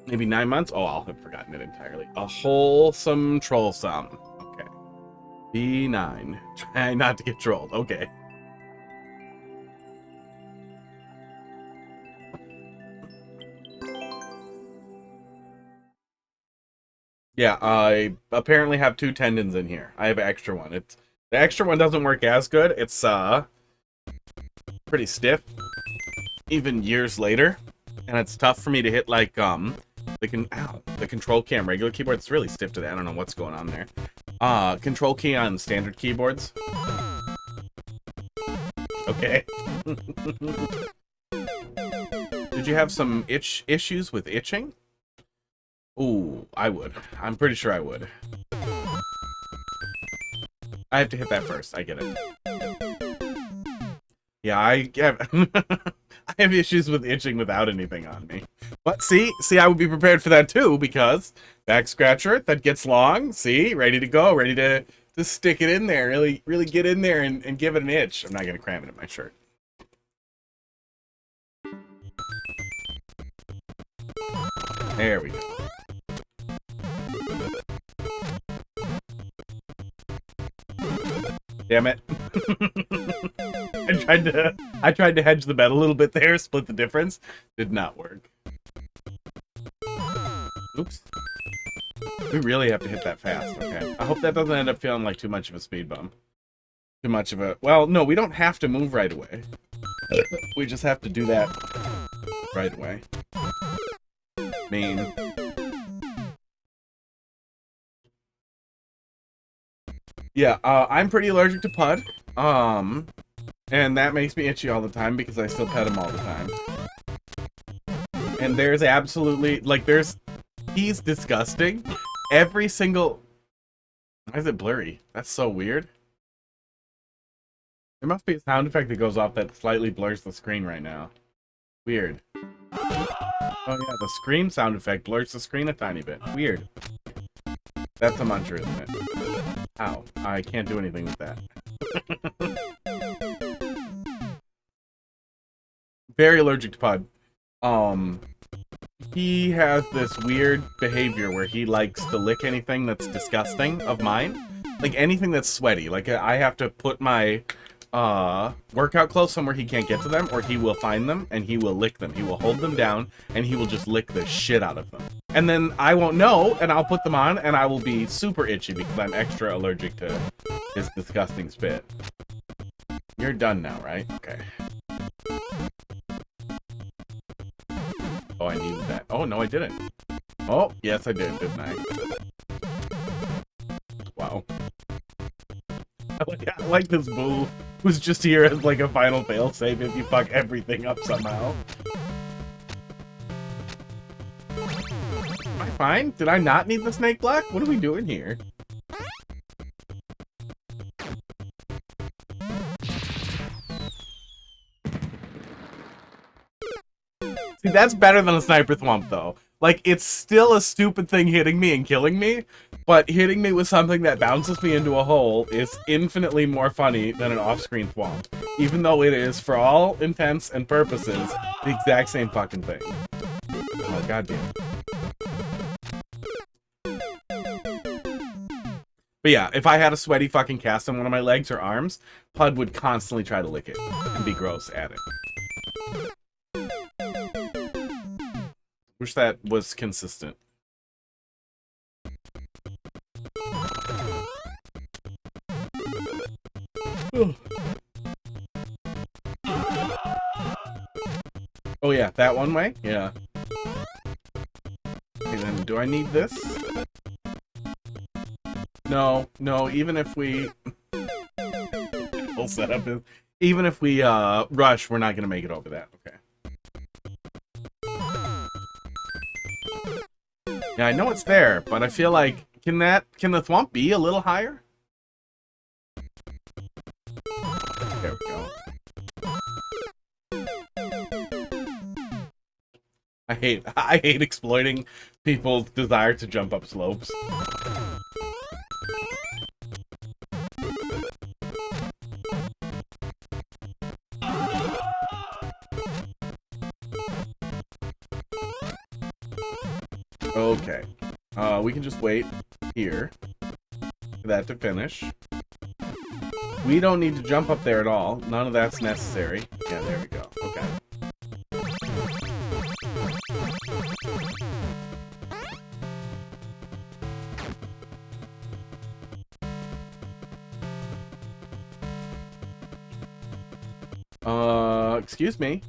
Maybe 9 months? Oh, I'll have forgotten it entirely. A WholsomeTROLlsome. Okay. Be9ine. Try not to get trolled. Okay. Yeah, I apparently have 2 tendons in here. I have an extra one. The extra one doesn't work as good. It's pretty stiff, even years later, and it's tough for me to hit like the control key on regular keyboard. It's really stiff today. I don't know what's going on there. Control key on standard keyboards. Okay. Did you have some issues with itching? Ooh, I would. I'm pretty sure I would. I have to hit that first. I get it. Yeah, I have I have issues with itching without anything on me. But see, I would be prepared for that too, because back scratcher that gets long. See, ready to go, ready to stick it in there, really get in there and give it an itch. I'm not gonna cram it in my shirt. There we go. Damn it. I tried to hedge the bet a little bit there, split the difference. Did not work. Oops. We really have to hit that fast, okay. I hope that doesn't end up feeling like too much of a speed bump. Too much of a... Well, no, we don't have to move right away. We just have to do that right away. Mean. Yeah, I'm pretty allergic to Pud. And that makes me itchy all the time because I still pet him all the time. And there's absolutely, like, he's disgusting. Every single... Why is it blurry? That's so weird. There must be a sound effect that goes off that slightly blurs the screen right now. Weird. Oh yeah, the scream sound effect blurs the screen a tiny bit. Weird. That's a muncher, isn't it? Ow. I can't do anything with that. Very allergic to Pud. He has this weird behavior where he likes to lick anything that's disgusting of mine. Like anything that's sweaty. Like I have to put my workout clothes somewhere he can't get to them, or he will find them and he will lick them. He will hold them down and he will just lick the shit out of them. And then I won't know, and I'll put them on and I will be super itchy because I'm extra allergic to his disgusting spit. You're done now, right? Okay. Oh, I needed that. Oh, no, I didn't. Oh, yes, I did, didn't I? Wow. I like this boo who's just here as like a final failsafe if you fuck everything up somehow. Am I fine? Did I not need the snake block? What are we doing here? See, that's better than a sniper thwomp, though. Like, it's still a stupid thing hitting me and killing me, but hitting me with something that bounces me into a hole is infinitely more funny than an off-screen thwomp. Even though it is, for all intents and purposes, the exact same fucking thing. Oh, goddamn. But yeah, if I had a sweaty fucking cast on one of my legs or arms, Pud would constantly try to lick it and be gross at it. Wish that was consistent. Oh yeah, that one way? Yeah. Okay, then do I need this? No, even if we... Whole setup is... Even if we rush, we're not gonna make it over that, okay. Yeah, I know it's there, but I feel like, can the thwomp be a little higher? There we go. I hate exploiting people's desire to jump up slopes. Okay. We can just wait here for that to finish. We don't need to jump up there at all. None of that's necessary. Yeah, there we go. Okay. Excuse me.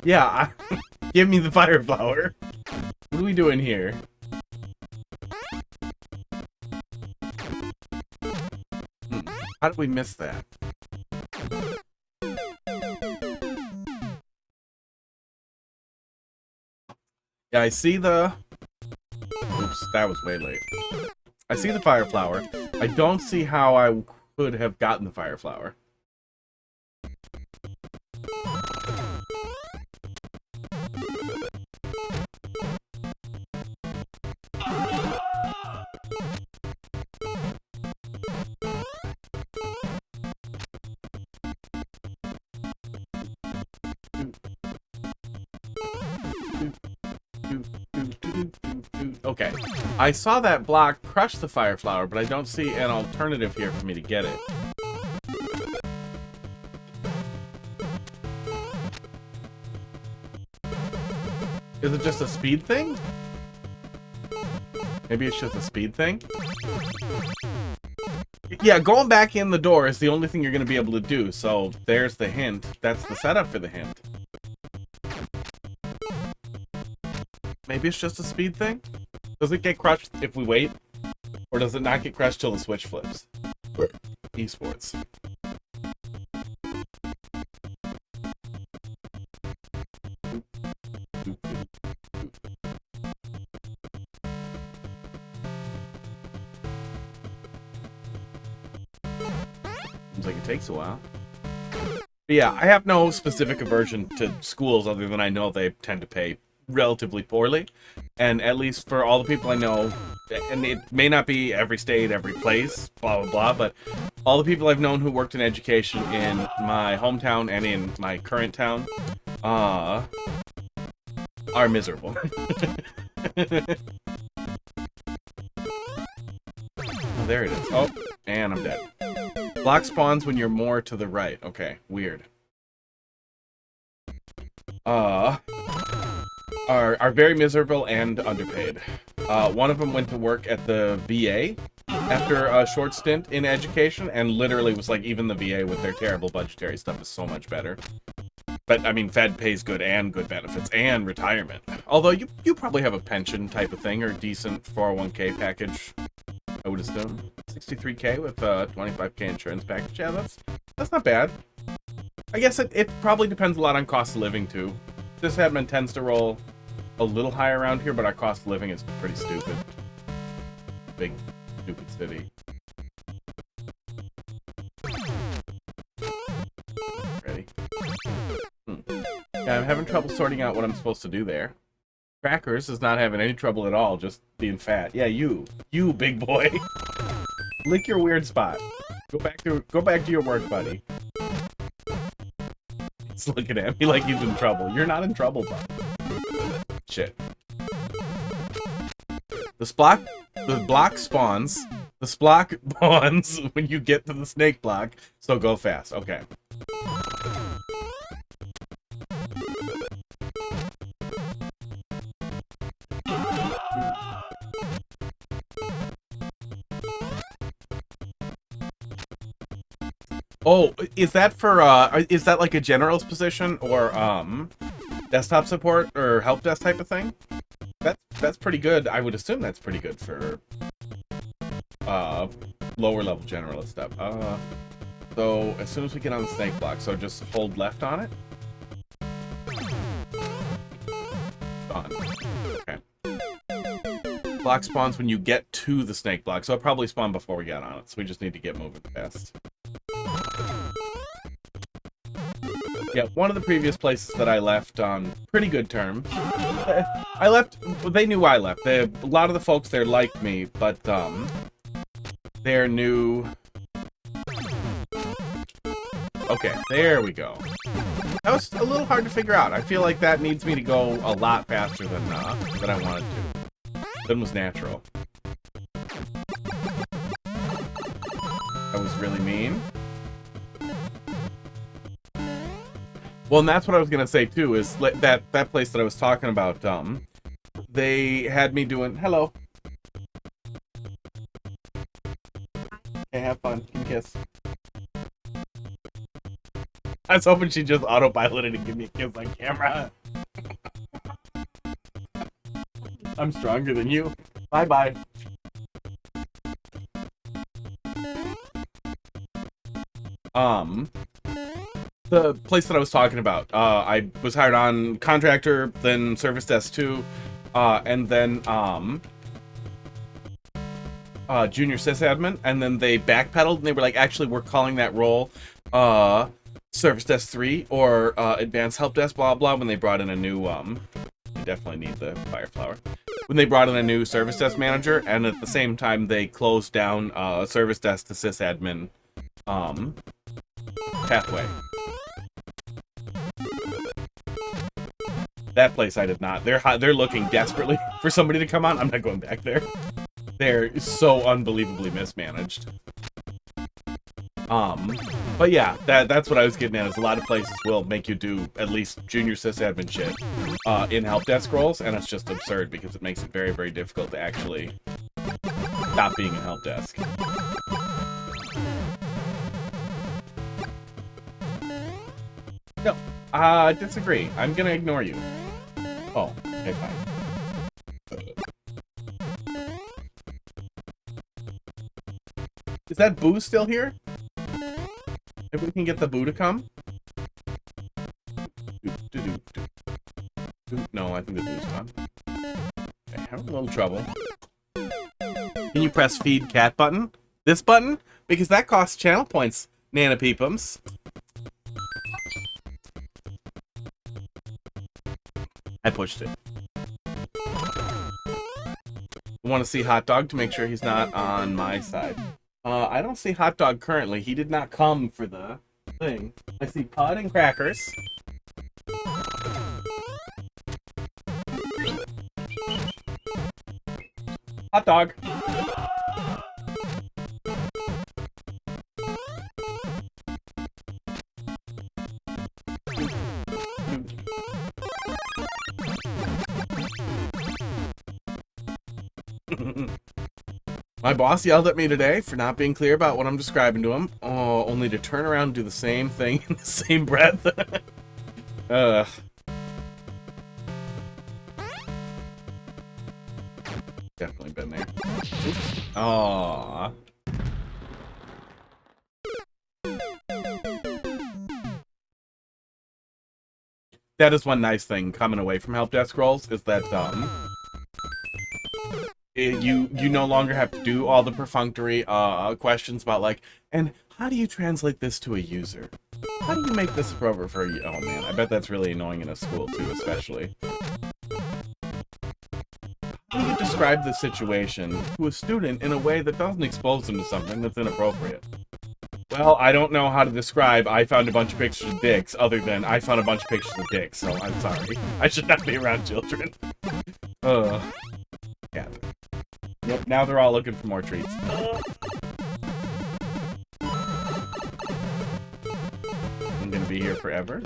Yeah, give me the fire flower. What are we doing here? How did we miss that? Yeah, I see the... Oops, that was way late. I see the fire flower. I don't see how I could have gotten the fire flower. Okay, I saw that block crush the fire flower, but I don't see an alternative here for me to get it. Is it just a speed thing? Maybe it's just a speed thing? Yeah, going back in the door is the only thing you're going to be able to do, so there's the hint. That's the setup for the hint. Maybe it's just a speed thing? Does it get crushed if we wait? Or does it not get crushed till the switch flips? Esports. Seems like it takes a while. But yeah, I have no specific aversion to schools other than I know they tend to pay relatively poorly. And at least for all the people I know, and it may not be every state, every place, blah, blah, blah, but all the people I've known who worked in education in my hometown and in my current town, are miserable. Oh, there it is. Oh, and I'm dead. Block spawns when you're more to the right. Okay, weird. Are very miserable and underpaid. One of them went to work at the VA after a short stint in education, and literally was like, even the VA with their terrible budgetary stuff is so much better. But, I mean, Fed pays good and good benefits and retirement. Although, you probably have a pension type of thing, or decent 401k package, I would assume. 63k with a 25k insurance package. Yeah, that's not bad. I guess it probably depends a lot on cost of living, too. This admin tends to roll a little higher around here, but our cost of living is pretty stupid. Big, stupid city. Ready? Yeah, I'm having trouble sorting out what I'm supposed to do there. Crackers is not having any trouble at all, just being fat. Yeah, you big boy. Lick your weird spot. Go back to your work, buddy. He's looking at me like he's in trouble. You're not in trouble, bud. Shit. The block spawns. The splock spawns when you get to the snake block, so go fast. Okay. Oh, is that for, is that like a generalist position, or, desktop support, or help desk type of thing? That's pretty good. I would assume that's pretty good for, lower level generalist stuff. So, as soon as we get on the snake block, so just hold left on it? On. Okay. Block spawns when you get to the snake block, so it'll probably spawn before we get on it, so we just need to get moving fast. Yeah, one of the previous places that I left on pretty good terms. I left, they knew I left. A lot of the folks there liked me, but their new... Okay, there we go. That was a little hard to figure out. I feel like that needs me to go a lot faster than I wanted to. Than was natural. That was really mean. Well, and that's what I was gonna say too, is that place that I was talking about, they had me doing... Hello. Okay, have fun. Give me a kiss. I was hoping she'd just autopilot and give me a kiss on camera. I'm stronger than you. Bye-bye. The place that I was talking about, I was hired on contractor, then service desk 2, and then junior sysadmin, and then they backpedaled and they were like, actually, we're calling that role service desk 3 or advanced help desk, blah blah. When they brought in a new you definitely need the fire flower. When they brought in a new service desk manager, and at the same time they closed down service desk to sysadmin pathway. That place I did not. They're looking desperately for somebody to come on. I'm not going back there. They're so unbelievably mismanaged. But yeah, that's what I was getting at, is a lot of places will make you do at least junior sysadmin shit in help desk roles, and it's just absurd because it makes it very, very difficult to actually stop being a help desk. No, I disagree. I'm gonna ignore you. Oh, okay, fine. Is that Boo still here? If we can get the Boo to come? No, I think the Boo's gone. Okay, having a little trouble. Can you press feed cat button? This button? Because that costs channel points, Nana Peepums. I pushed it. I want to see Hot Dog to make sure he's not on my side. I don't see Hot Dog currently. He did not come for the thing. I see Pud and Crackers. Hot Dog. My boss yelled at me today for not being clear about what I'm describing to him. Oh, only to turn around and do the same thing in the same breath. Definitely been there. Oops. Aww. That is one nice thing coming away from help desk roles, is that you no longer have to do all the perfunctory questions about like, and how do you translate this to a user? How do you make this appropriate for you? Oh man, I bet that's really annoying in a school too, especially. How do you describe the situation to a student in a way that doesn't expose them to something that's inappropriate? Well, I don't know how to describe I found a bunch of pictures of dicks other than I found a bunch of pictures of dicks, so I'm sorry. I should not be around children. Yeah. Yep, now they're all looking for more treats. I'm gonna be here forever.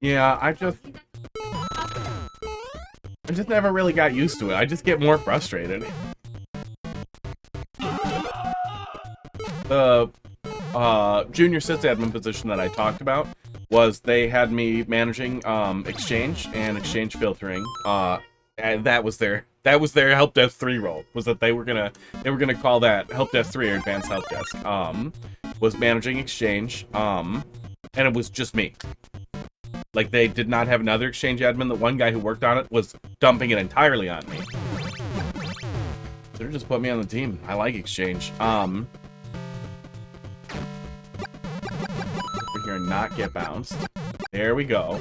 Yeah, I just never really got used to it. I just get more frustrated. The junior sysadmin position that I talked about was they had me managing exchange and exchange filtering, and that was their help desk 3 role. Was that they were gonna call that help desk 3 or advanced help desk. Was managing exchange, and it was just me. Like, they did not have another exchange admin. The one guy who worked on it was dumping it entirely on me. Should have just put me on the team. I like exchange. Over here and not get bounced. There we go.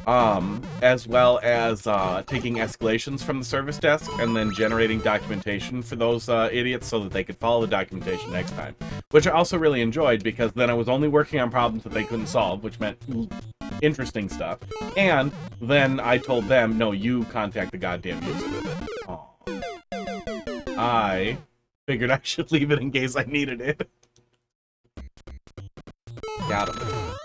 As well as taking escalations from the service desk and then generating documentation for those idiots so that they could follow the documentation next time. Which I also really enjoyed because then I was only working on problems that they couldn't solve, which meant interesting stuff. And then I told them, no, you contact the goddamn user with it. Aww. I figured I should leave it in case I needed it. Got him.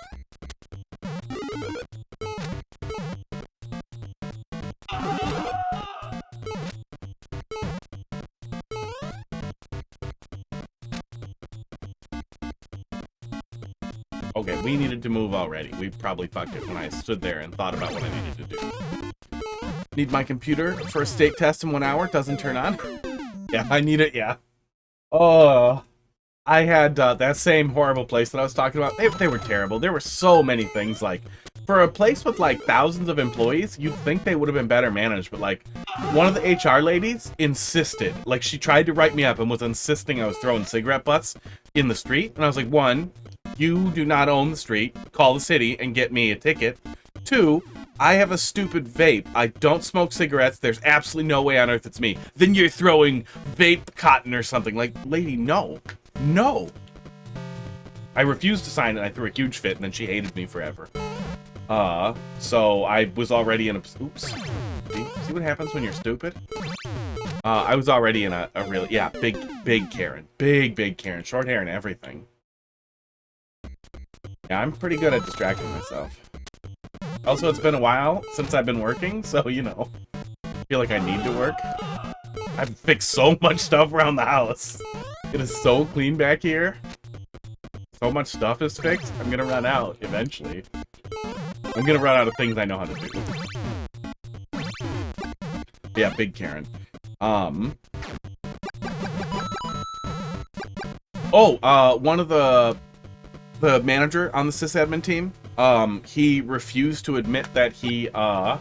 Okay, we needed to move already. We probably fucked it when I stood there and thought about what I needed to do. Need my computer for a state test in 1 hour. Doesn't turn on. Yeah, I need it, yeah. Oh, I had that same horrible place that I was talking about. They were terrible. There were so many things, like, for a place with, like, thousands of employees, you'd think they would have been better managed, but, like, one of the HR ladies insisted. Like, she tried to write me up and was insisting I was throwing cigarette butts in the street. And I was like, 1, you do not own the street. Call the city and get me a ticket. 2, I have a stupid vape. I don't smoke cigarettes. There's absolutely no way on earth it's me. Then you're throwing vape cotton or something. Like, lady, no. No. I refused to sign it. I threw a huge fit, and then she hated me forever. So I was already in a... Oops. See what happens when you're stupid? I was already in a really... Yeah, big Karen. Big Karen. Short hair and everything. Yeah, I'm pretty good at distracting myself. Also, it's been a while since I've been working, so, you know, I feel like I need to work. I've fixed so much stuff around the house. It is so clean back here. So much stuff is fixed. I'm gonna run out eventually. I'm gonna run out of things I know how to do. Yeah, big Karen. One of the manager on the sysadmin team, he refused to admit that he, I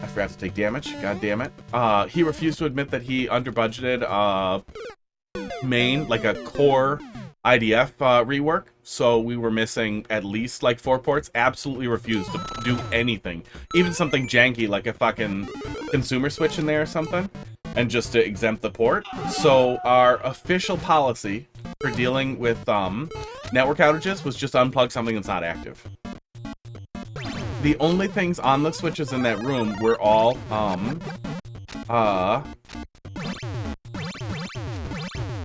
forgot to take damage, god damn it. He refused to admit that he under-budgeted, main, like a core IDF, rework, so we were missing at least, like, 4 ports. Absolutely refused to do anything. Even something janky, like a fucking consumer switch in there or something, and just to exempt the port. So our official policy for dealing with, network outages was just unplug something that's not active. The only things on the switches in that room were all,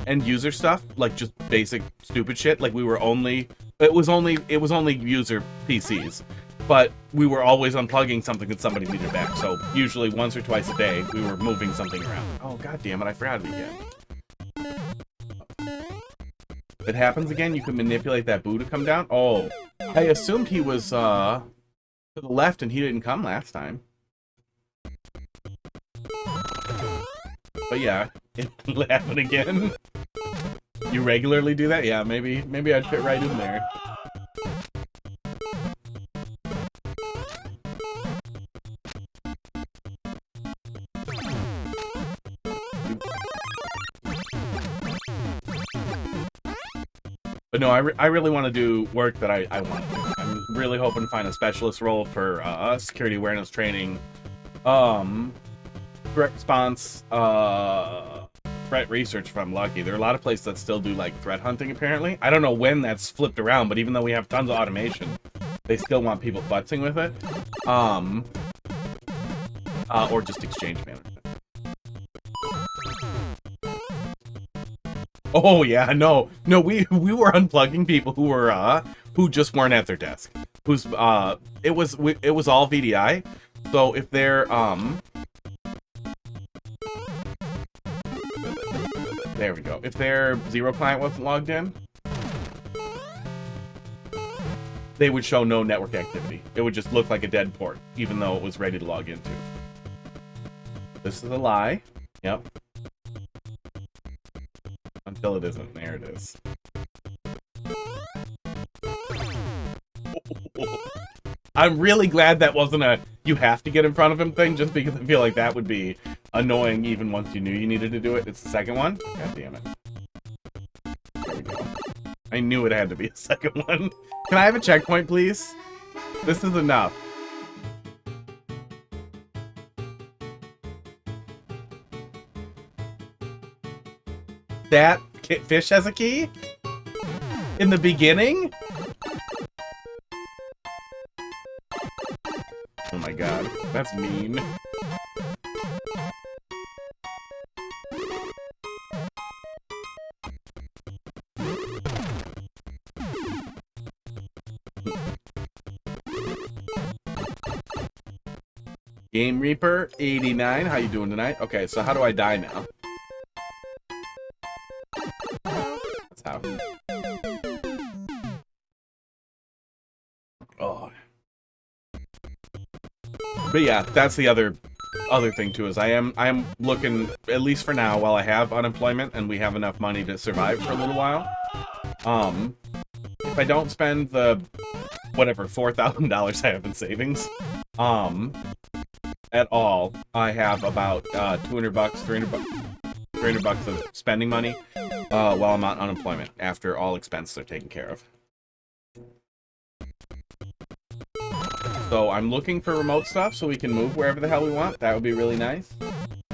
end user stuff, like just basic stupid shit. Like we were only, it was only user PCs, but we were always unplugging something that somebody needed back. So usually once or twice a day, we were moving something around. Oh, god damn it, I forgot it again. If it happens again, you can manipulate that boo to come down. Oh, I assumed he was, to the left and he didn't come last time. But yeah, it will happen again. You regularly do that? Yeah, maybe I'd fit right in there. But no, I really want to do work that I want to do. I'm really hoping to find a specialist role for security awareness training, threat response, threat research if I'm lucky. There are a lot of places that still do like threat hunting apparently. I don't know when that's flipped around, but even though we have tons of automation, they still want people futzing with it. Or just exchange management. Oh yeah, no, we were unplugging people who were who just weren't at their desk. Who's it was all VDI. So if they're there we go. If their zero client wasn't logged in, they would show no network activity. It would just look like a dead port, even though it was ready to log into. This is a lie. Yep. Until it isn't. There it is. I'm really glad that wasn't a you have to get in front of him thing, just because I feel like that would be annoying even once you knew you needed to do it. It's the second one? God damn it. There we go. I knew it had to be a second one. Can I have a checkpoint, please? This is enough. That fish has a key? In the beginning? Oh my god, that's mean. Game Reaper 89, how you doing tonight? Okay, so how do I die now? That's how. Oh. But yeah, that's the other thing too, is I am looking, at least for now, while I have unemployment and we have enough money to survive for a little while. If I don't spend the whatever $4,000 I have in savings, at all, I have about 200 bucks, 300 bucks of spending money while I'm on unemployment after all expenses are taken care of. So I'm looking for remote stuff so we can move wherever the hell we want. That would be really nice.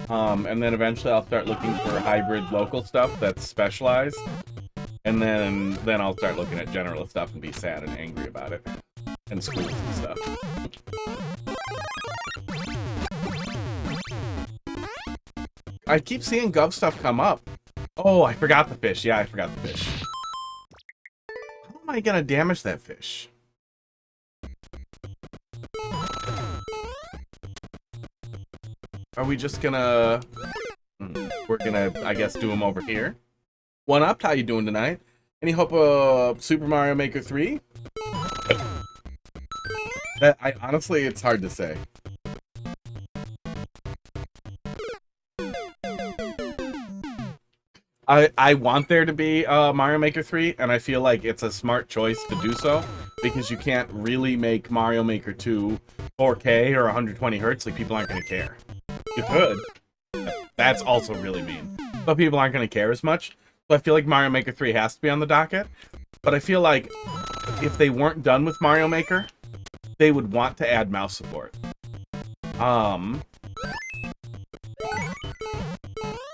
And then eventually I'll start looking for hybrid local stuff that's specialized. And then I'll start looking at generalist stuff and be sad and angry about it. And schools and stuff. I keep seeing Gov stuff come up. Oh, I forgot the fish. Yeah, I forgot the fish. How am I gonna damage that fish? Are we just gonna... We're gonna, I guess, do them over here. One Up, how you doing tonight? Any hope of Super Mario Maker 3? Honestly, it's hard to say. I want there to be Mario Maker 3, and I feel like it's a smart choice to do so, because you can't really make Mario Maker 2 4K or 120 hertz, like people aren't going to care. You could. That's also really mean. But people aren't going to care as much. So I feel like Mario Maker 3 has to be on the docket. But I feel like if they weren't done with Mario Maker, they would want to add mouse support.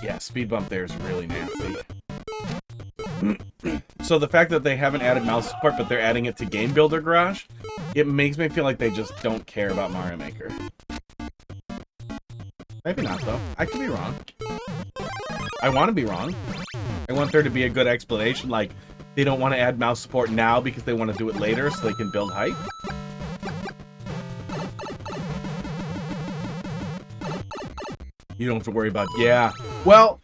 Yeah, speed bump there is really nasty. So the fact that they haven't added mouse support, but they're adding it to Game Builder Garage, it makes me feel like they just don't care about Mario Maker. Maybe not, though. I could be wrong. I want to be wrong. I want there to be a good explanation, like, they don't want to add mouse support now because they want to do it later so they can build hype. You don't have to worry about... Yeah. Well...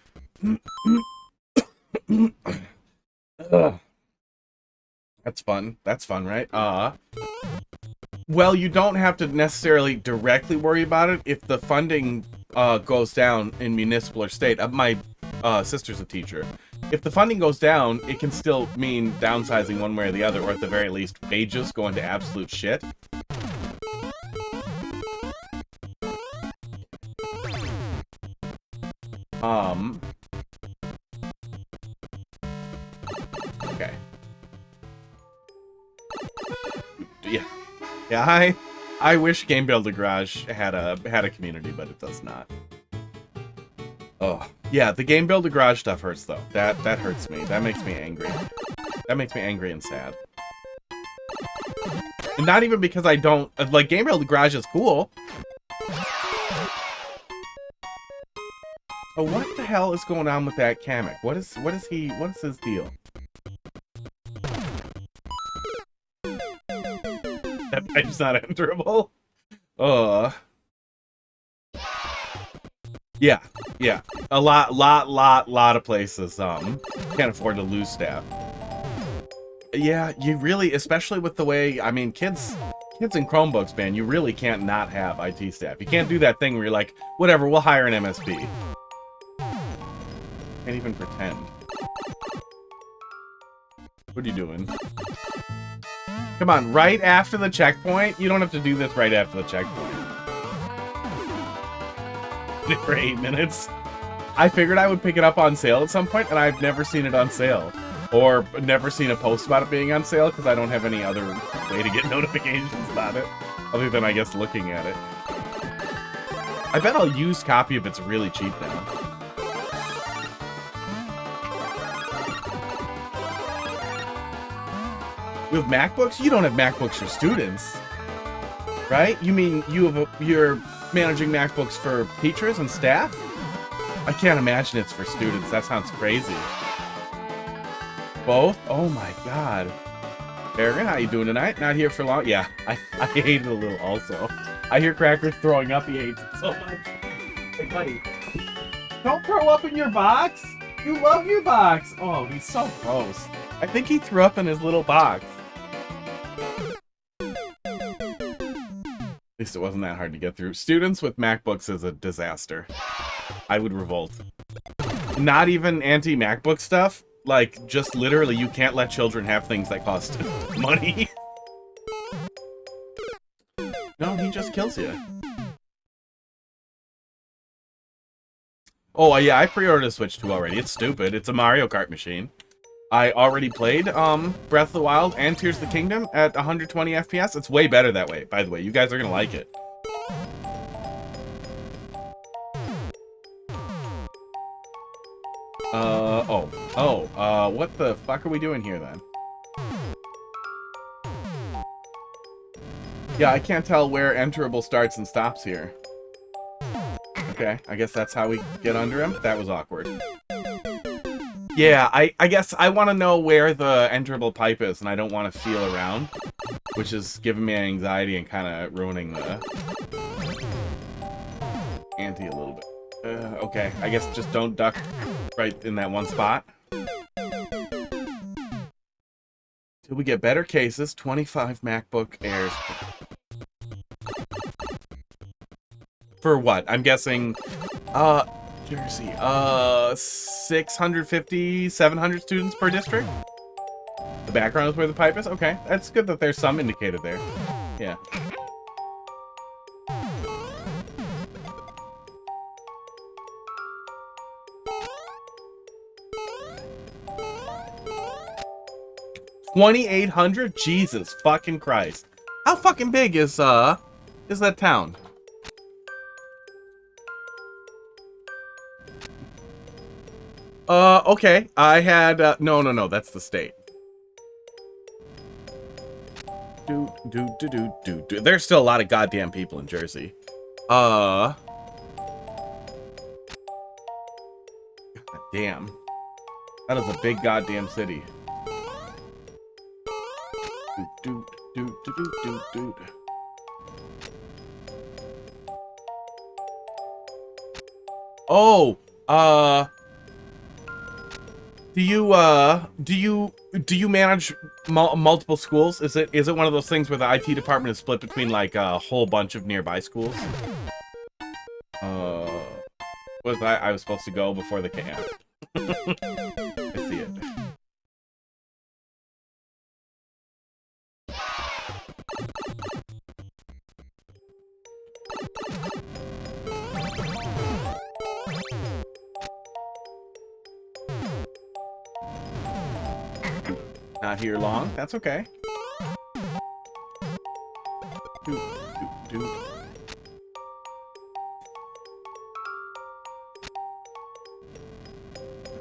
That's fun. That's fun, right? Well, you don't have to necessarily directly worry about it if the funding goes down in municipal or state. My sister's a teacher. If the funding goes down, it can still mean downsizing one way or the other, or at the very least, wages go into absolute shit. Okay. Yeah. Yeah, I wish Game Builder Garage had a community, but it does not. Oh. Yeah, the Game Builder Garage stuff hurts though. That hurts me. That makes me angry. That makes me angry and sad. And not even because I don't like Game Builder Garage is cool. Oh, what the hell is going on with that Kamek? What is his deal? That pipe's not enterable. Yeah. A lot of places can't afford to lose staff. Yeah, you really, especially with the way, I mean, kids in Chromebooks, man, you really can't not have IT staff. You can't do that thing where you're like, whatever, we'll hire an MSP. Can't even pretend. What are you doing? Come on, right after the checkpoint? You don't have to do this right after the checkpoint. For 8 minutes. I figured I would pick it up on sale at some point, and I've never seen it on sale. Or never seen a post about it being on sale because I don't have any other way to get notifications about it. Other than, I guess, looking at it. I bet a used copy of it's really cheap now. You have MacBooks? You don't have MacBooks for students. Right? You mean you're managing MacBooks for teachers and staff? I can't imagine it's for students. That sounds crazy. Both? Oh my god. Aaron, how you doing tonight? Not here for long? Yeah, I hate it a little also. I hear Cracker's throwing up. He hates it so much. Hey, buddy. Don't throw up in your box. You love your box. Oh, he's so gross. I think he threw up in his little box. At least it wasn't that hard to get through. Students with MacBooks is a disaster. I would revolt. Not even anti-MacBook stuff. Like, just literally, you can't let children have things that cost money. No, he just kills you. Oh, yeah, I pre-ordered a Switch 2 already. It's stupid. It's a Mario Kart machine. I already played Breath of the Wild and Tears of the Kingdom at 120 FPS. It's way better that way, by the way. You guys are gonna like it. What the fuck are we doing here then? Yeah, I can't tell where enterable starts and stops here. Okay, I guess that's how we get under him. That was awkward. Yeah, I guess I want to know where the enterable pipe is, and I don't want to feel around, which is giving me anxiety and kind of ruining the ante a little bit. Okay, I guess just don't duck right in that one spot. Till we get better cases, 25 MacBook Airs. For what? I'm guessing, Jersey, 650, 700 students per district? The background is where the pipe is? Okay, that's good that there's some indicated there. Yeah. $2,800? Jesus fucking Christ. How fucking big is that town? Okay. I had, no, that's the state. There's still a lot of goddamn people in Jersey. God damn. That is a big goddamn city. Oh, do you manage multiple schools? Is it one of those things where the IT department is split between like a whole bunch of nearby schools? Was I was supposed to go before the camp? I see it. Not here long. That's okay.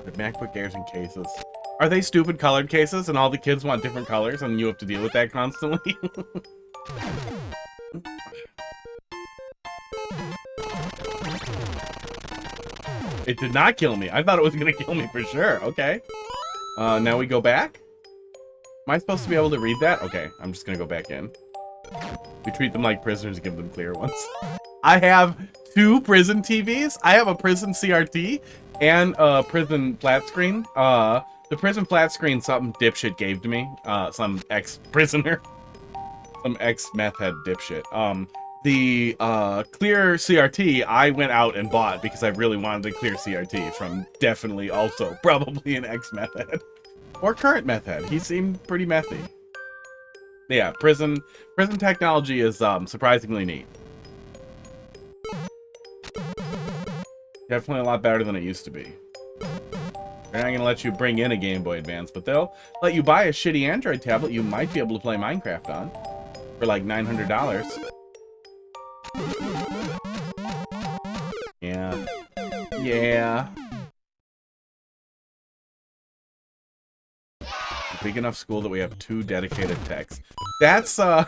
The MacBook Airs in cases. Are they stupid colored cases and all the kids want different colors and you have to deal with that constantly? It did not kill me. I thought it was gonna kill me for sure. Okay. Now we go back? Am I supposed to be able to read that? Okay, I'm just gonna go back in. We treat them like prisoners and give them clear ones. I have 2 prison TVs. I have a prison CRT and a prison flat screen. The prison flat screen, something dipshit gave to me. Some ex-prisoner. Some ex-meth head dipshit. The clear CRT, I went out and bought because I really wanted the clear CRT from definitely also probably an ex-meth head. Or current meth head. He seemed pretty methy. Yeah, prison technology is surprisingly neat. Definitely a lot better than it used to be. They're not gonna let you bring in a Game Boy Advance, but they'll let you buy a shitty Android tablet you might be able to play Minecraft on for like $900. Yeah. Yeah. A big enough school that we have 2 dedicated techs. That's, I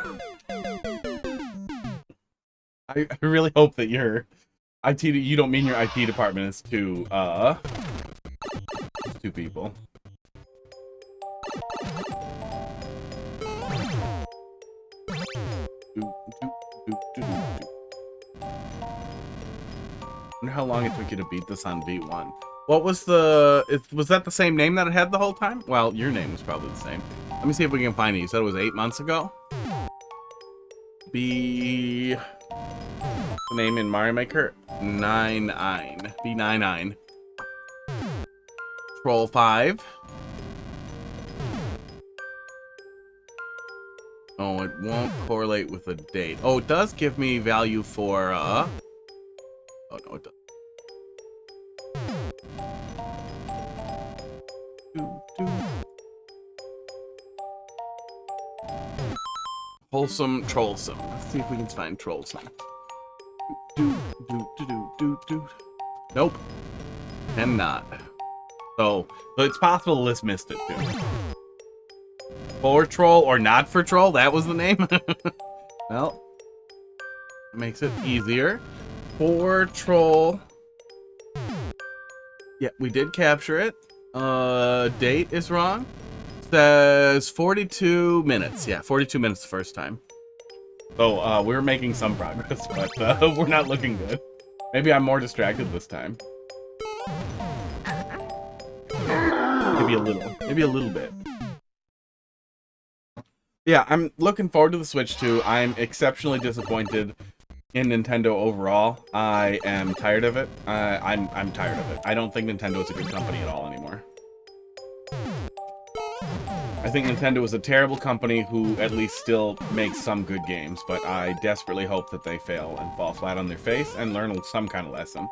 really hope that your IT, you don't mean your IT department is 2 people. I wonder how long it took you to beat this on V1. What was the... was that the same name that it had the whole time? Well, your name was probably the same. Let me see if we can find it. You said it was 8 months ago? The name in Mario Maker? Be9ine. Be9ine. Troll 5. Oh, it won't correlate with the date. Oh, it does give me value for, oh, no, it doesn't. WholsomeTROLlsome. Let's see if we can find Trollsome. Nope. Cannot. So it's possible the list missed it too. For troll or not for troll, that was the name. Well, makes it easier. For troll. Yeah, we did capture it. Date is wrong. Says 42 minutes. Yeah, 42 minutes the first time. So we're making some progress, but we're not looking good. Maybe I'm more distracted this time. Maybe a little bit. Yeah, I'm looking forward to the Switch 2. I'm exceptionally disappointed in Nintendo overall. I am tired of it. I'm tired of it. I don't think Nintendo is a good company at all anymore. I think Nintendo is a terrible company who at least still makes some good games, but I desperately hope that they fail and fall flat on their face and learn some kind of lesson.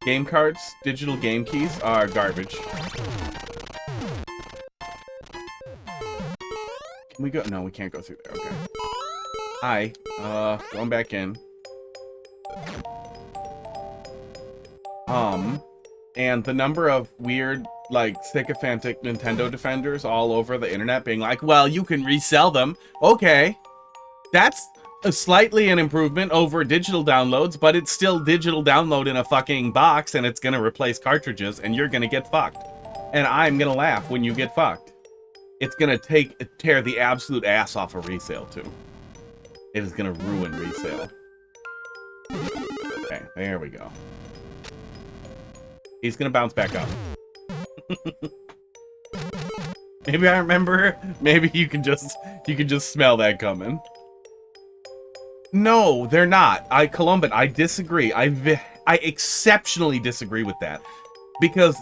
Game cards, digital game keys are garbage. Can we go? No, we can't go through there. Okay. Hi. Going back in. And the number of weird, like, sycophantic Nintendo defenders all over the internet being like, well, you can resell them. Okay. That's slightly an improvement over digital downloads, but it's still digital download in a fucking box, and it's gonna replace cartridges, and you're gonna get fucked. And I'm gonna laugh when you get fucked. It's gonna tear the absolute ass off of resale, too. It is gonna ruin resale. Okay, there we go. He's gonna bounce back up. Maybe I remember. Maybe you can just smell that coming. No, they're not. Columbin, I disagree. I exceptionally disagree with that. Because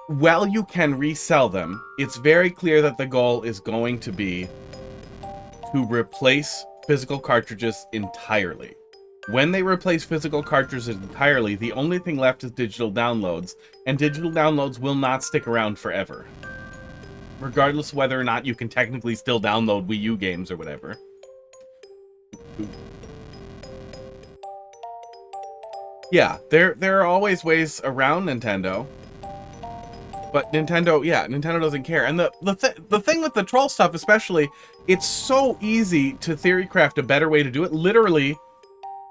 while you can resell them, it's very clear that the goal is going to be to replace physical cartridges entirely. When they replace physical cartridges entirely, the only thing left is digital downloads, and digital downloads will not stick around forever. Regardless of whether or not you can technically still download Wii U games or whatever. Yeah, there are always ways around Nintendo. But Nintendo, yeah, Nintendo doesn't care. And the thing with the troll stuff especially, it's so easy to theory craft a better way to do it. Literally,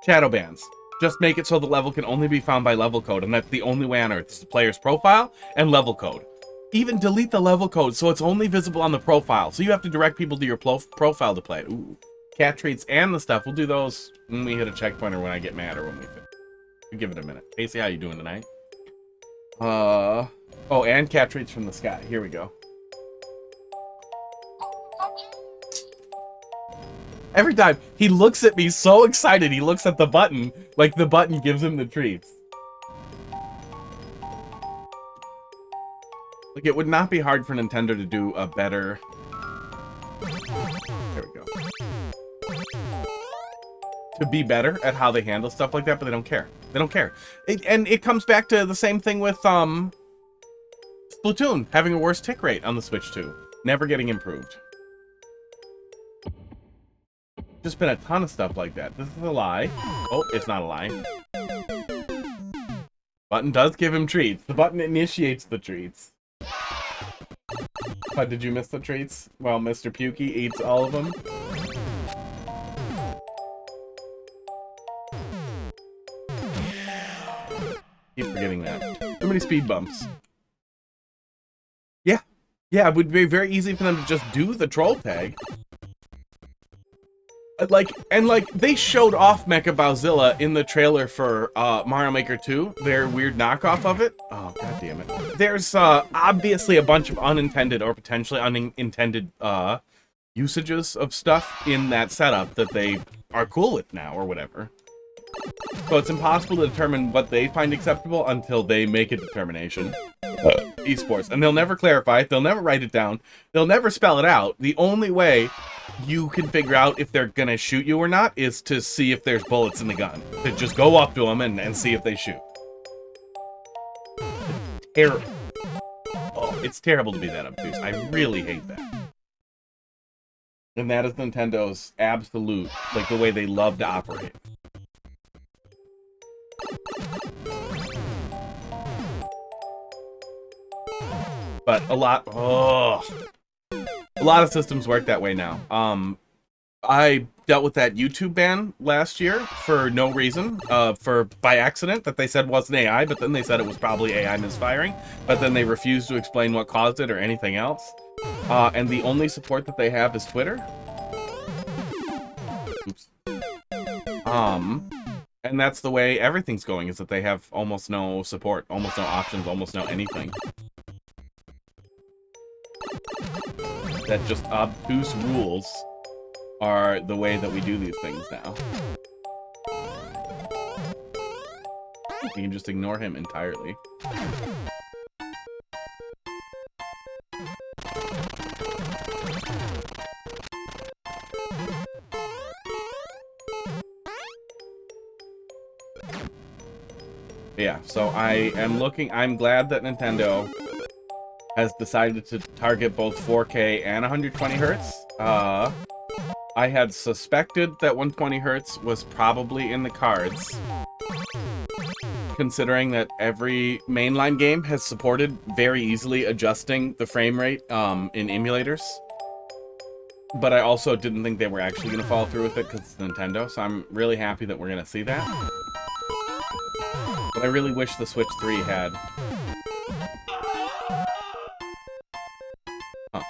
shadow bans. Just make it so the level can only be found by level code, and that's the only way on Earth. It's the player's profile and level code. Even delete the level code so it's only visible on the profile. So you have to direct people to your profile to play it. Ooh, cat treats and the stuff. We'll do those when we hit a checkpoint or when I get mad or when we finish. We'll give it a minute. Casey, how you doing tonight? Oh, and cat treats from the sky. Here we go. Every time he looks at me so excited, he looks at the button like the button gives him the treats. Like, it would not be hard for Nintendo to do a better... There we go. to be better at how they handle stuff like that, but they don't care. They don't care. And it comes back to the same thing with Splatoon having a worse tick rate on the Switch 2. Never getting improved. Just been a ton of stuff like that. This is a lie. Oh, it's not a lie. Button does give him treats. The button initiates the treats. But did you miss the treats? Well, Mr. Pukey eats all of them. Keep forgetting that. Too many speed bumps. Yeah. Yeah, it would be very easy for them to just do the troll tag. Like, they showed off Mecha Bowzilla in the trailer for Mario Maker 2, their weird knockoff of it. Oh, god damn it. There's obviously a bunch of unintended or potentially unintended usages of stuff in that setup that they are cool with now or whatever. So it's impossible to determine what they find acceptable until they make a determination. Esports. And they'll never clarify it, they'll never write it down, they'll never spell it out. The only way you can figure out if they're gonna shoot you or not is to see if there's bullets in the gun. To just go up to them and see if they shoot. It's terrible. Oh, it's terrible to be that obtuse. I really hate that. And that is Nintendo's absolute, like, the way they love to operate. But a lot of systems work that way now. I dealt with that YouTube ban last year for no reason, by accident, that they said wasn't AI, but then they said it was probably AI misfiring, but then they refused to explain what caused it or anything else. And the only support that they have is Twitter. Oops. And that's the way everything's going, is that they have almost no support, almost no options, almost no anything. That just obtuse rules are the way that we do these things now. You can just ignore him entirely. Yeah, so I'm glad that Nintendo has decided to target both 4K and 120 hertz. I had suspected that 120 hertz was probably in the cards, considering that every mainline game has supported very easily adjusting the frame rate in emulators. But I also didn't think they were actually going to follow through with it because it's Nintendo, so I'm really happy that we're going to see that. But I really wish the Switch 3 had... Huh.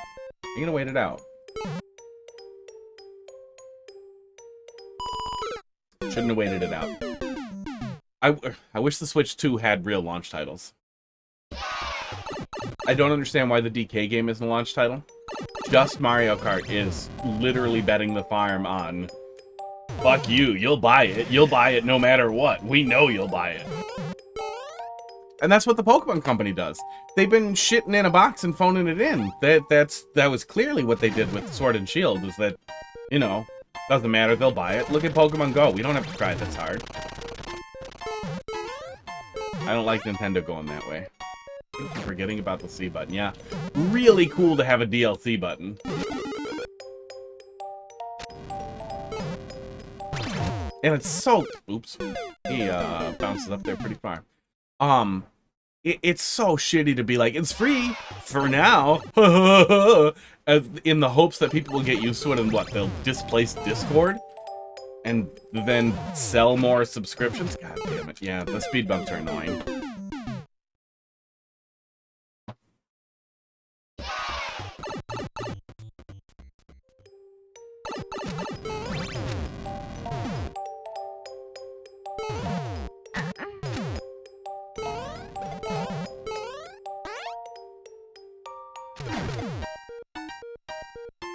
You're gonna wait it out. Shouldn't have waited it out. I wish the Switch 2 had real launch titles. I don't understand why the DK game isn't a launch title. Just Mario Kart is literally betting the farm on, fuck you, you'll buy it no matter what. We know you'll buy it. And that's what the Pokemon Company does. They've been shitting in a box and phoning it in. That was clearly what they did with Sword and Shield, is that, you know, doesn't matter, they'll buy it. Look at Pokemon Go. We don't have to try this hard. I don't like Nintendo going that way. I keep forgetting about the C button. Yeah, really cool to have a DLC button. And it's so... Oops. He bounces up there pretty far. It's so shitty to be like, it's free for now, in the hopes that people will get used to it and what, they'll displace Discord and then sell more subscriptions? God damn it. Yeah, the speed bumps are annoying.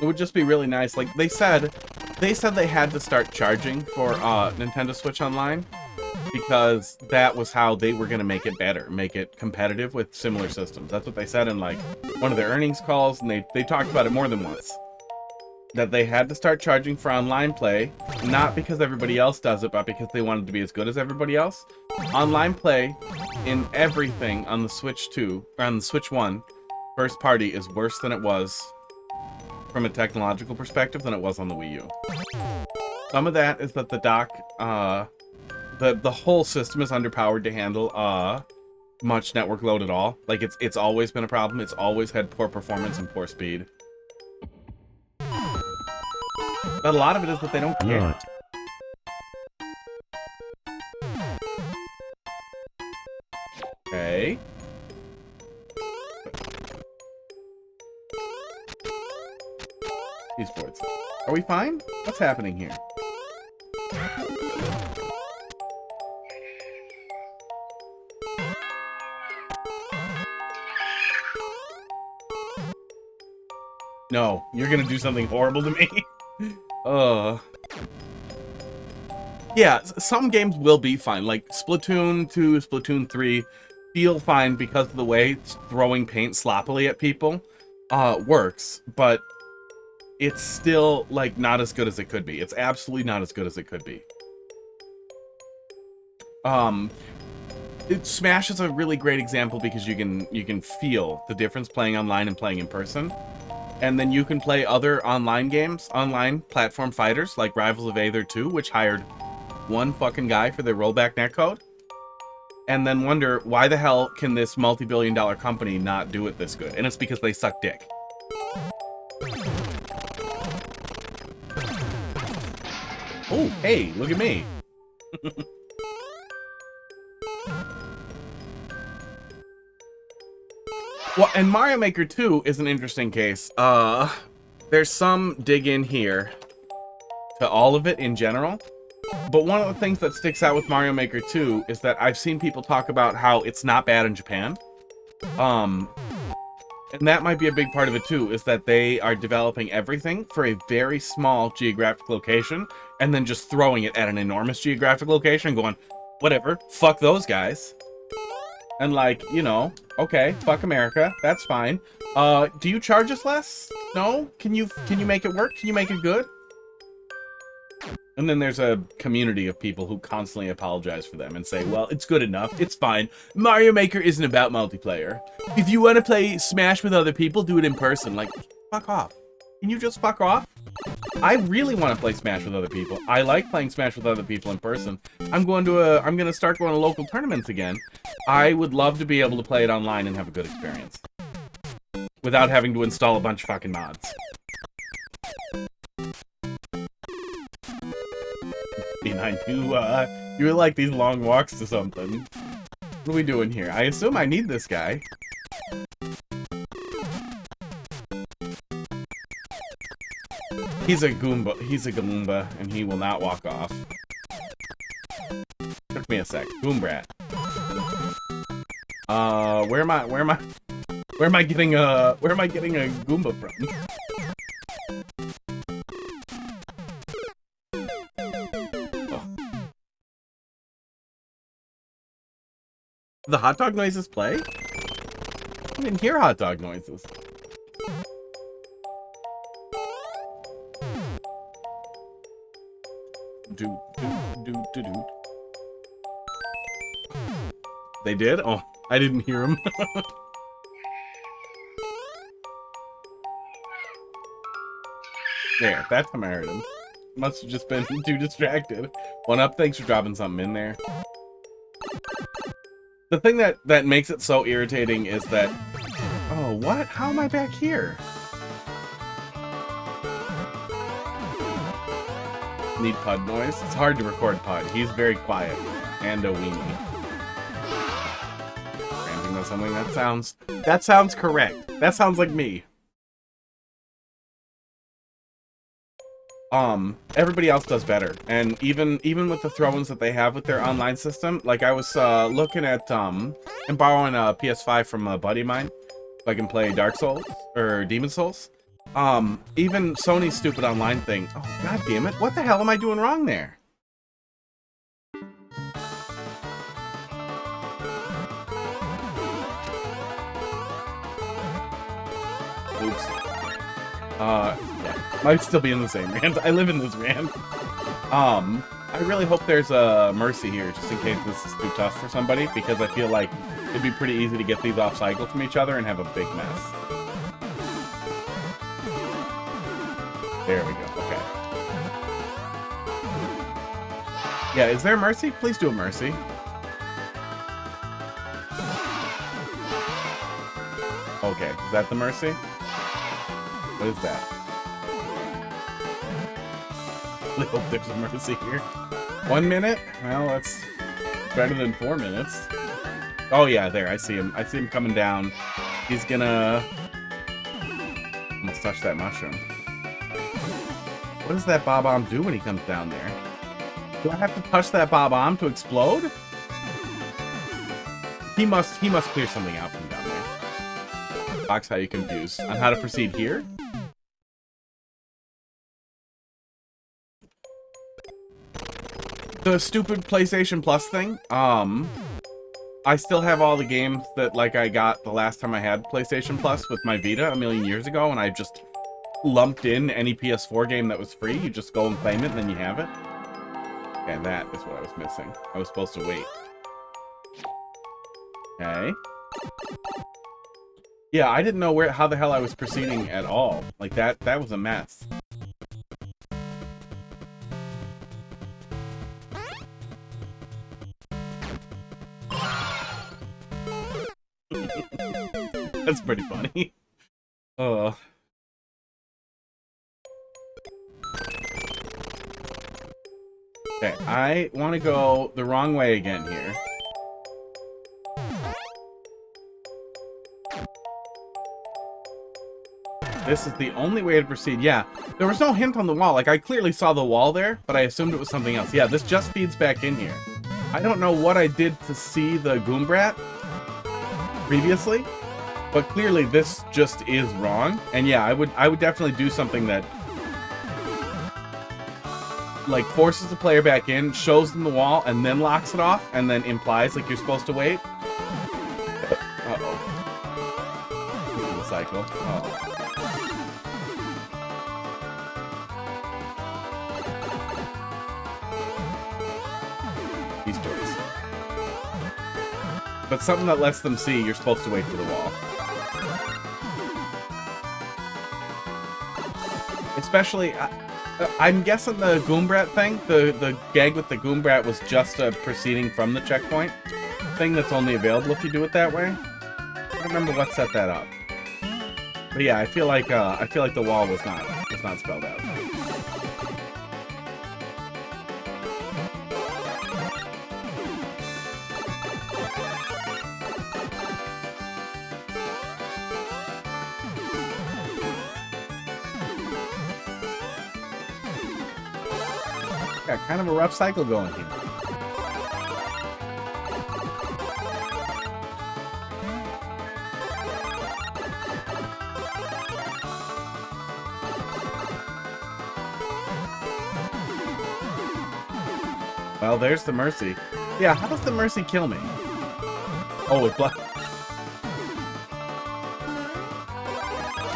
It would just be really nice. Like, they said they had to start charging for Nintendo Switch Online because that was how they were going to make it better, make it competitive with similar systems. That's what they said in, like, one of their earnings calls, and they talked about it more than once. that they had to start charging for online play, not because everybody else does it, but because they wanted to be as good as everybody else. Online play in everything on the Switch 2, or on the Switch 1, first party, is worse than it was from a technological perspective than it was on the Wii U. Some of that is that the dock, the whole system is underpowered to handle much network load at all. Like, it's always been a problem. It's always had poor performance and poor speed. But a lot of it is that they don't care. Okay. Esports. Are we fine? What's happening here? No, you're gonna do something horrible to me. Yeah, some games will be fine. Like Splatoon 2, Splatoon 3 feel fine because of the way throwing paint sloppily at people works, but it's still, like, not as good as it could be. It's absolutely not as good as it could be. Smash is a really great example because you can feel the difference playing online and playing in person. And then you can play other online games, online platform fighters, like Rivals of Aether 2, which hired one fucking guy for their rollback netcode, and then wonder, why the hell can this multi-billion-dollar company not do it this good? And it's because they suck dick. Oh, hey, look at me. Well, and Mario Maker 2 is an interesting case. There's some dig in here to all of it in general. But one of the things that sticks out with Mario Maker 2 is that I've seen people talk about how it's not bad in Japan. And that might be a big part of it too, is that they are developing everything for a very small geographic location and then just throwing it at an enormous geographic location and going, whatever, fuck those guys. And like, you know, okay, fuck America, that's fine. Do you charge us less? No? Can you make it work? Can you make it good? And then there's a community of people who constantly apologize for them and say, well, it's good enough, it's fine. Mario Maker isn't about multiplayer. If you want to play Smash with other people, do it in person. Like, fuck off. Can you just fuck off? I really want to play Smash with other people. I like playing Smash with other people in person. I'm gonna start going to local tournaments again. I would love to be able to play it online and have a good experience. Without having to install a bunch of fucking mods. Be9ine, you like these long walks to something. What are we doing here? I assume I need this guy. He's a Goomba, and he will not walk off. Took me a sec. Goombrat. Where am I getting a Goomba from? Oh. The hot dog noises play? I didn't hear hot dog noises. Do. They did? Oh, I didn't hear them. There, that's how I heard him. Must have just been too distracted. One up, thanks for dropping something in there. The thing that makes it so irritating is that... Oh, what? How am I back here? Need Pud noise? It's hard to record Pud. He's very quiet. And a weenie. Ranting on something that sounds correct. That sounds like me. Everybody else does better. And even with the throw-ins that they have with their online system, like I was looking at and borrowing a PS5 from a buddy of mine so I can play Dark Souls or Demon Souls. Even Sony's stupid online thing. Oh, god damn it. What the hell am I doing wrong there? Oops. Yeah. Might still be in the same rant. I live in this rant. I really hope there's a mercy here, just in case this is too tough for somebody, because I feel like it'd be pretty easy to get these off cycle from each other and have a big mess. There we go. Okay. Yeah, is there a mercy? Please do a mercy. Okay, is that the mercy? What is that? I hope there's a mercy here. 1 minute? Well, that's better than 4 minutes. Oh yeah, there, I see him. I see him coming down. He's gonna... almost touch that mushroom. What does that Bob-omb do when he comes down there? Do I have to touch that Bob-omb to explode? He must clear something out from down there. Fox, how you confused on how to proceed here? The stupid PlayStation Plus thing. I still have all the games that like I got the last time I had PlayStation Plus with my Vita a million years ago, and I just lumped in any PS4 game that was free. You just go and claim it, and then you have it. Okay, that is what I was missing. I was supposed to wait. Okay. Yeah, I didn't know how the hell I was proceeding at all. Like, that was a mess. That's pretty funny. Okay, I want to go the wrong way again here. This is the only way to proceed. Yeah, there was no hint on the wall. Like, I clearly saw the wall there, but I assumed it was something else. Yeah, this just feeds back in here. I don't know what I did to see the Goombrat previously, but clearly this just is wrong. And yeah, I would definitely do something that like forces the player back in, shows them the wall, and then locks it off, and then implies like you're supposed to wait. Uh-oh. The cycle. Oh. These toys. But something that lets them see you're supposed to wait for the wall. Especially, I'm guessing the Goombrat thing, the gag with the Goombrat was just a proceeding from the checkpoint thing that's only available if you do it that way. I don't remember what set that up. But yeah, I feel like the wall was not spelled out. Got kind of a rough cycle going here. Well, there's the mercy. Yeah, how does the mercy kill me? Oh, it block.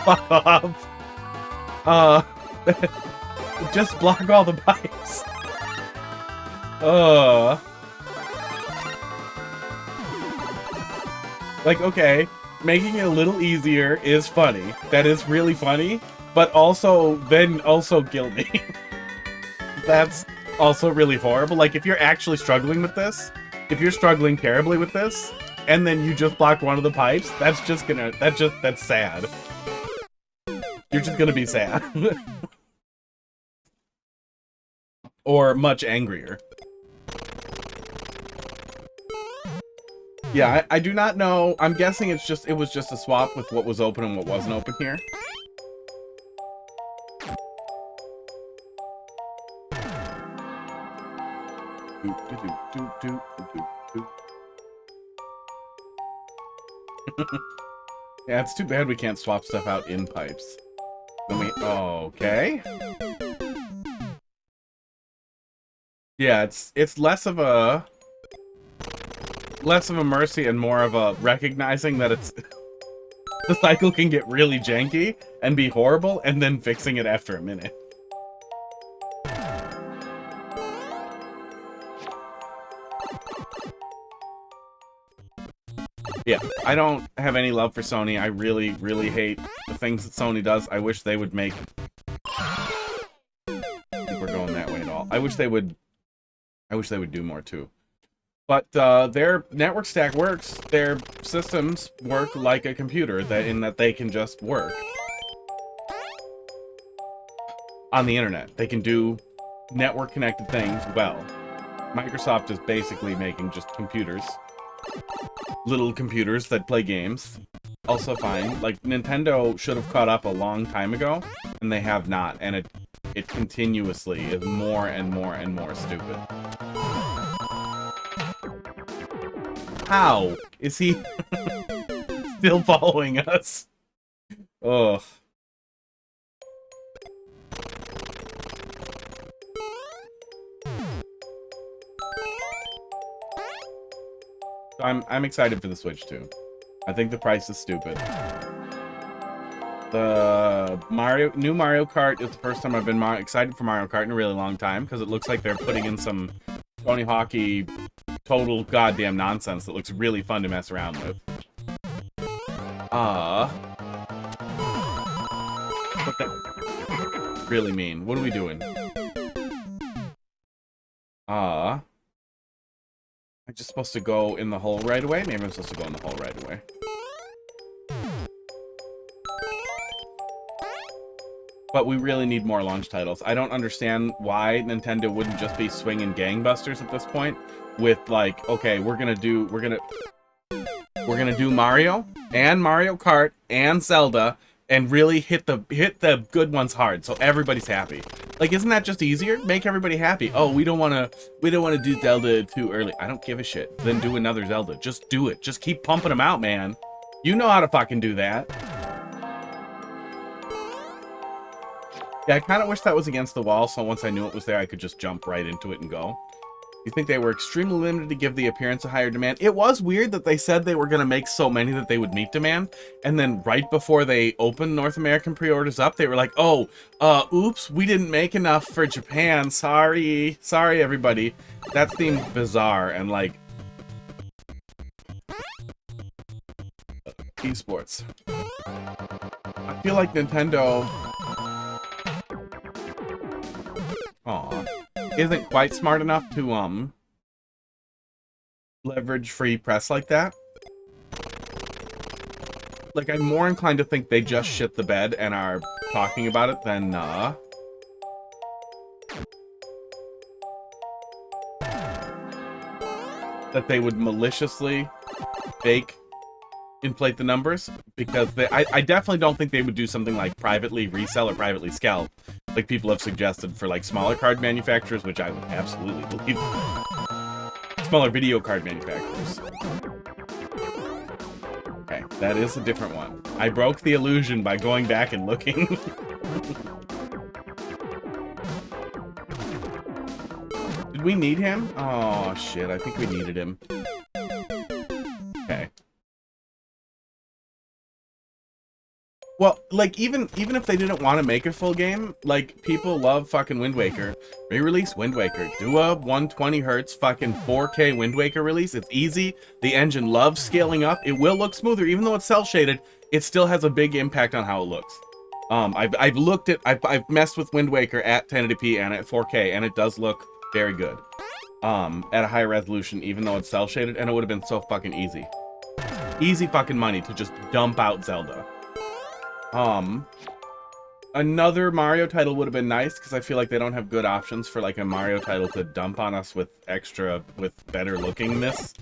Fuck off. Just block all the pipes. Like, okay, making it a little easier is funny. That is really funny, but also kill me. That's also really horrible. Like, if you're actually struggling with this, if you're struggling terribly with this, and then you just block one of the pipes, that's sad. You're just gonna be sad. Or much angrier. Yeah, I do not know. I'm guessing it was just a swap with what was open and what wasn't open here. Yeah, it's too bad we can't swap stuff out in pipes. Okay. Yeah, it's less of a mercy and more of a recognizing that it's The cycle can get really janky and be horrible, and then fixing it after a minute. Yeah, I don't have any love for Sony. I really, really hate the things that Sony does. I wish they would make... I think we're going that way at all. I wish they would do more, too. But their network stack works. Their systems work like a computer, in that they can just work. On the internet. They can do network-connected things well. Microsoft is basically making just computers. Little computers that play games. Also fine. Like, Nintendo should have caught up a long time ago, and they have not. And it continuously is more and more and more stupid. How is he still following us? Ugh. I'm excited for the Switch too. I think the price is stupid. The new Mario Kart is the first time I've been excited for Mario Kart in a really long time, because it looks like they're putting in some Tony Hawk-y total goddamn nonsense that looks really fun to mess around with. What that really mean? What are we doing? I'm just supposed to go in the hole right away? Maybe I'm supposed to go in the hole right away. But we really need more launch titles. I don't understand why Nintendo wouldn't just be swinging gangbusters at this point with, like, okay, we're gonna do Mario and Mario Kart and Zelda and really hit the good ones hard so everybody's happy. Like, isn't that just easier? Make everybody happy. Oh, we don't want to do Zelda too early. I don't give a shit. Then do another Zelda. Just do it. Just keep pumping them out, man. You know how to fucking do that. Yeah, I kind of wish that was against the wall, so once I knew it was there, I could just jump right into it and go. You think they were extremely limited to give the appearance a higher demand? It was weird that they said they were going to make so many that they would meet demand, and then right before they opened North American pre-orders up, they were like, oh, oops, we didn't make enough for Japan. Sorry, everybody. That seemed bizarre, and like... esports. I feel like Nintendo... isn't quite smart enough to leverage free press like that. Like, I'm more inclined to think they just shit the bed and are talking about it than that they would maliciously fake inflate the numbers, because I definitely don't think they would do something like privately resell or privately scalp, like people have suggested for like smaller card manufacturers, which I would absolutely believe. Smaller video card manufacturers. Okay, that is a different one. I broke the illusion by going back and looking. Did we need him? Oh shit, I think we needed him. Okay. Well, like, even if they didn't want to make a full game, like, people love fucking Wind Waker. Re-release Wind Waker. Do a 120 hertz fucking 4K Wind Waker release. It's easy. The engine loves scaling up. It will look smoother. Even though it's cel-shaded, it still has a big impact on how it looks. I've messed with Wind Waker at 1080p and at 4K, and it does look very good. At a higher resolution, even though it's cel-shaded, and it would have been so fucking easy. Easy fucking money to just dump out Zelda. Another Mario title would have been nice, because I feel like they don't have good options for like a Mario title to dump on us with better lookingness.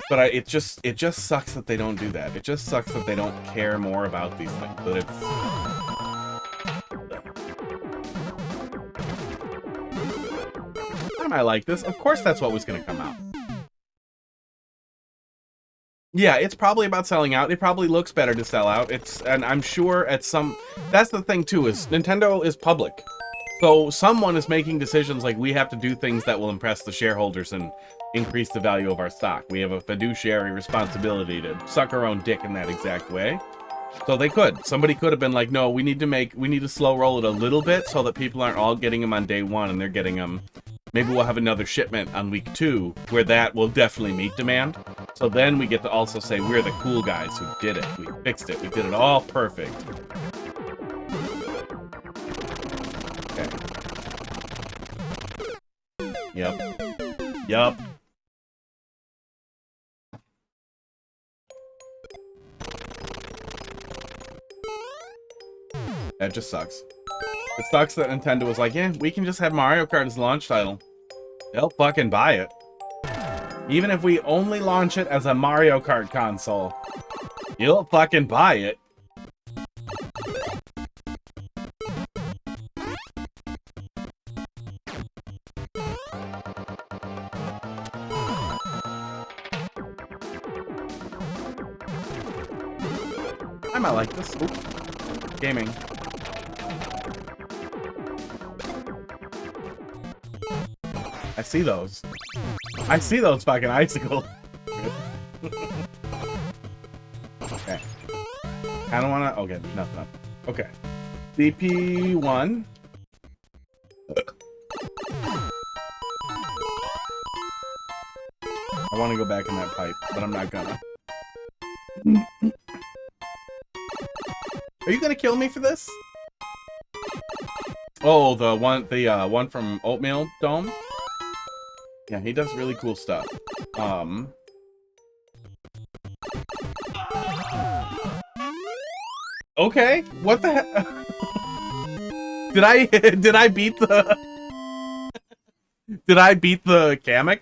But it just sucks that they don't do that. It just sucks that they don't care more about these things. That it's... I like this. Of course that's what was going to come out. Yeah, it's probably about selling out. It probably looks better to sell out. And I'm sure at some... That's the thing, too, is Nintendo is public. So someone is making decisions like we have to do things that will impress the shareholders and increase the value of our stock. We have a fiduciary responsibility to suck our own dick in that exact way. So they could. Somebody could have been like, no, we need to slow roll it a little bit so that people aren't all getting them on day 1 and they're getting them. Maybe we'll have another shipment on week 2 where that will definitely meet demand. So then we get to also say we're the cool guys who did it. We fixed it. We did it all perfect. Okay. Yup. That just sucks. It sucks that Nintendo was like, yeah, we can just have Mario Kart as launch title. They'll fucking buy it. Even if we only launch it as a Mario Kart console, you'll fucking buy it. I might like this. Oop. Gaming. I see those. I see those fucking icicles. Okay. I don't wanna. Okay, nothing. Okay. DP1. I want to go back in that pipe, but I'm not gonna. Are you gonna kill me for this? Oh, the one from Oatmeal Dome? Yeah, he does really cool stuff. Okay, what the heck? Did I beat the Kamek?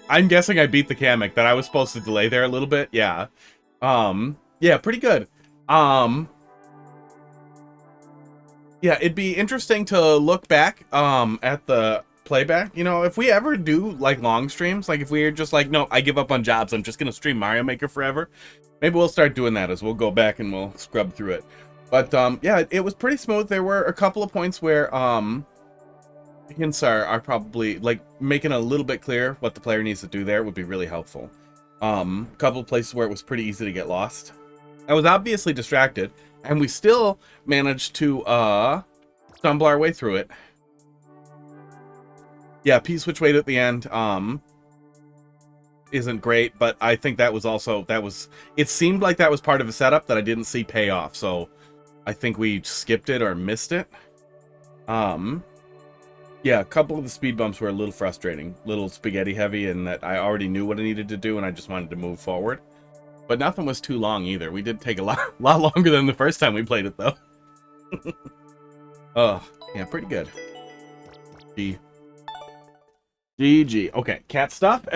I'm guessing I beat the Kamek that I was supposed to delay there a little bit. Yeah. Yeah, pretty good. Yeah, it'd be interesting to look back at the playback. You know, if we ever do like long streams, like if we're just like, no, I give up on jobs, I'm just gonna stream Mario Maker forever, maybe we'll start doing that as we'll go back and we'll scrub through it. But yeah, it was pretty smooth. There were a couple of points where hints are probably like making a little bit clear what the player needs to do there would be really helpful. A couple of places where it was pretty easy to get lost. I was obviously distracted, and we still managed to stumble our way through it. Yeah, P-switch weight at the end isn't great, but I think that was it seemed like that was part of a setup that I didn't see pay off, so I think we skipped it or missed it. Yeah, a couple of the speed bumps were a little frustrating, little spaghetti heavy, and that I already knew what I needed to do and I just wanted to move forward. But nothing was too long either. We did take a lot longer than the first time we played it, though. Oh, yeah, pretty good. GG. Okay, cat stuff.